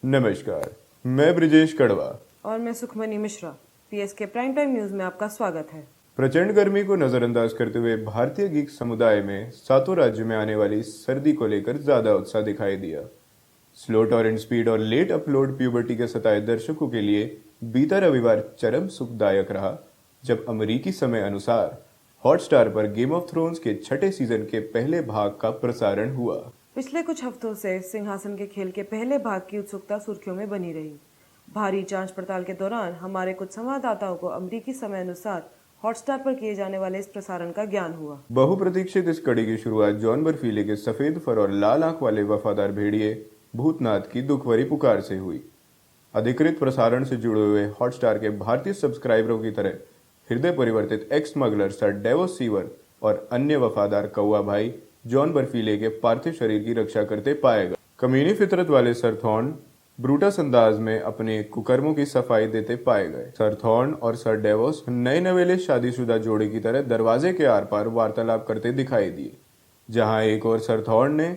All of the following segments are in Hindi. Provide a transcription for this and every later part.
नमस्कार, मैं ब्रिजेश कड़वा और मैं Sukhmani Mishra. PSK prime time news में आपका स्वागत है। प्रचंड गर्मी को नजरअंदाज करते हुए भारतीय गीक समुदाय में सातों राज्यों में आने वाली सर्दी को लेकर ज्यादा उत्साह दिखाई दिया। स्लो टॉरेंट स्पीड और लेट अपलोड प्यूबर्टी के सताए दर्शकों के लिए बीता रविवार चरम सुखदायक रहा, जब अमेरिकी समय अनुसार हॉटस्टार पर गेम ऑफ थ्रोन्स के छठे सीजन के पहले भाग का प्रसारण हुआ। पिछले कुछ हफ्तों से सिंहासन के खेल के पहले भाग की उत्सुकता सुर्खियों में बनी रही। भारी जांच पड़ताल के दौरान हमारे कुछ संवाददाताओं को अमेरिकी समय अनुसार हॉटस्टार पर किए जाने वाले इस प्रसारण का ज्ञान हुआ। बहुप्रतीक्षित इस कड़ी की शुरुआत जॉन बर्फीले के सफेद फर और लाल आंख वाले वफादार भेड़िए भूतनाथ की दुखभरी पुकार से हुई। अधिकृत प्रसारण से जुड़े हुए हॉटस्टार के भारतीय सब्सक्राइबरों की तरह हृदय परिवर्तित x smuggler sir DeVos sewer और अन्य वफादार कौआ भाई जॉन बर्फीले के पार्थिव शरीर की रक्षा करते पाए गए। कमीनी फितरत वाले सर थॉर्न ब्रूटस अंदाज में अपने कुकर्मों की सफाई देते पाए गए। सर थॉर्न और सर डेवोस नए नवेले शादीशुदा जोड़े की तरह दरवाजे के आर पार वार्तालाप करते दिखाई दिए, जहां एक और सर थॉर्न ने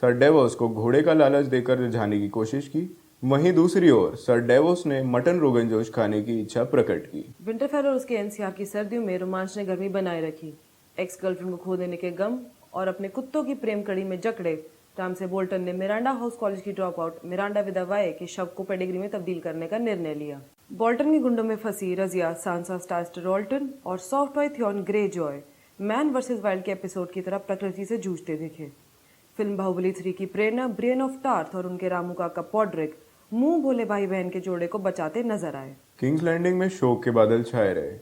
सर डेवोस को घोड़े का लालच देकर रिझाने की कोशिश की, वहीं दूसरी ओर सर डेवोस ने मटन रोगन जोश खाने की इच्छा प्रकट की। विंटरफेल और उसके एनसीआर की सर्दियों में रोमांच ने गर्मी बनाए रखी। एक्स गर्लफ्रेंड को खो देने के गम और अपने कुत्तों की प्रेम कड़ी में जकड़े रामसे बोल्टन ने मिरांडा हाउस कॉलेज की ड्रॉप आउट मिरांडा विदावाए के शव को पेडिग्री में तब्दील करने का निर्णय लिया। बोल्टन के गुंडों में फंसी रजिया सांसा स्टार्स्टरॉल्टन और soft toy Theon grey Joy man versus wild के एपिसोड की तरह प्रकृति से जूझते दिखे। फिल्म बाहुबली 3 की प्रेरणा ब्रेन ऑफ टार्थ और उनके रामू काका पॉड्रिक मुंह बोले भाई बहन के जोड़े को बचाते नजर आए। किंग्स लैंडिंग में शोक के बादल छाए रहे।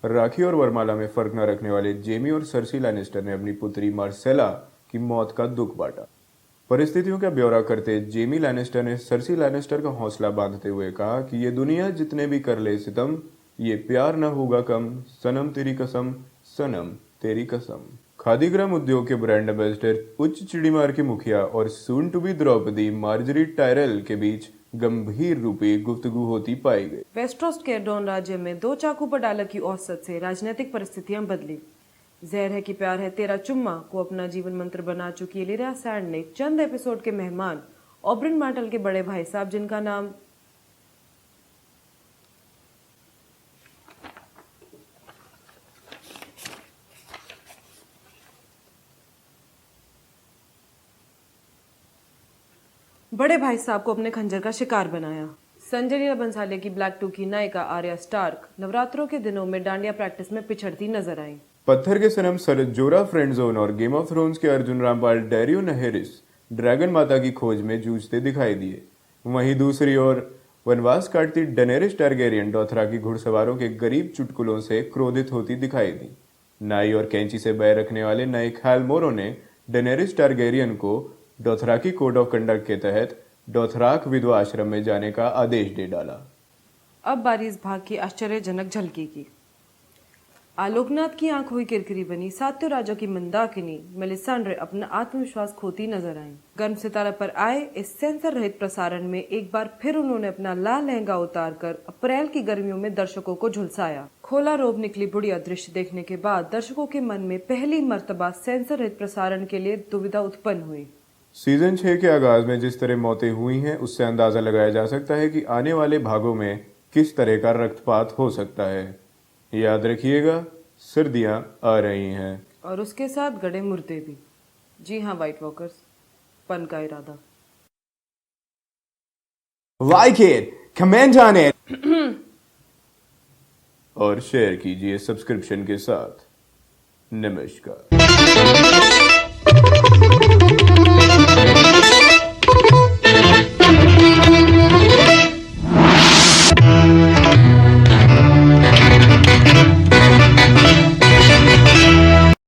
राखी और वरमाला में फर्क न रखने वाले जेमी और सर्सी लैनिस्टर ने अपनी पुत्री मार्सेला की मौत का दुख बांटा। परिस्थितियों का ब्यौरा करते जेमी लैनिस्टर ने सर्सी लैनिस्टर का हौसला बांधते हुए कहा कि ये दुनिया जितने भी कर ले सितम, ये प्यार न होगा कम, सनम तेरी कसम, सनम तेरी कसम। खादीग्राम उद्योग के ब्रांड एम्बेसडर उच्च चिड़ीमार के मुखिया और soon to be Draupadi Margaery Tyrell के बीच गंभीर रूपी गुफ्तगू होती पाई गई। वेस्टरोस्ट के डॉन राज्य में 2 चाकू पर डालर की औसत से राजनीतिक परिस्थितियां बदली। जहर है कि प्यार है तेरा चुम्मा को अपना जीवन मंत्र बना चुकी लिरा सैंड ने चंद एपिसोड के मेहमान ऑब्रिन मार्टल के बड़े भाई साहब, जिनका नाम बड़े भाई साहब को अपने खंजर का शिकार बनाया। संजय लीला बंसाली की ब्लैक 2 की नायिका आर्या स्टार्क नवरात्रों के दिनों में डांडिया प्रैक्टिस में पिछड़ती नजर आई। पत्थर के सनम सर जोरा फ्रेंड जोन और गेम ऑफ थ्रोन्स के अर्जुन रामपाल डेरियो नहेरिस ड्रैगन माता की खोज में जूझते दिखाई दिए। वहीं दूसरी ओर वनवास काटती डेनेरिस टारगेरियन डोथराकी घुड़सवारों के गरीब चुटकुलों से क्रोधित होती दिखाई दी। नाई और कैंची से बैर रखने वाले नए ख्याल मोरो ने डेनेरिस टारगेरियन को डोथराकी कोड ऑफ कंडक्ट के तहत डोथराक विधवा आश्रम में जाने का आदेश दे डाला। अब बारी इस भाग की आश्चर्यजनक झलकी की। आलोकनाथ की आंख हुई किरकिरी बनी सातों राजों की मंदाकिनी मेलिसांड्रे अपना आत्मविश्वास खोती नजर आई। गर्म सितारा पर आए इस सेंसर रहित प्रसारण में एक बार फिर उन्होंने अपना लाल लहंगा उतारकर अप्रैल की गर्मियों में दर्शकों को झुलसाया। खोला रोब निकली बुढ़िया दृश्य देखने के बाद दर्शकों के मन में पहली मर्तबा सेंसर रहित प्रसारण के लिए दुविधा उत्पन्न हुई। सीजन 6 के आगाज में जिस तरह मौतें हुई हैं, उससे अंदाजा लगाया जा सकता है कि आने वाले भागों में किस तरह का रक्तपात हो सकता है। याद रखिएगा, सर्दियां आ रही हैं और उसके साथ गड़े मुर्दे भी। जी हाँ व्हाइट वॉकर्स, पन का इरादा। Like it, comment on it और शेयर कीजिए सब्सक्रिप्शन के साथ। नमस्कार।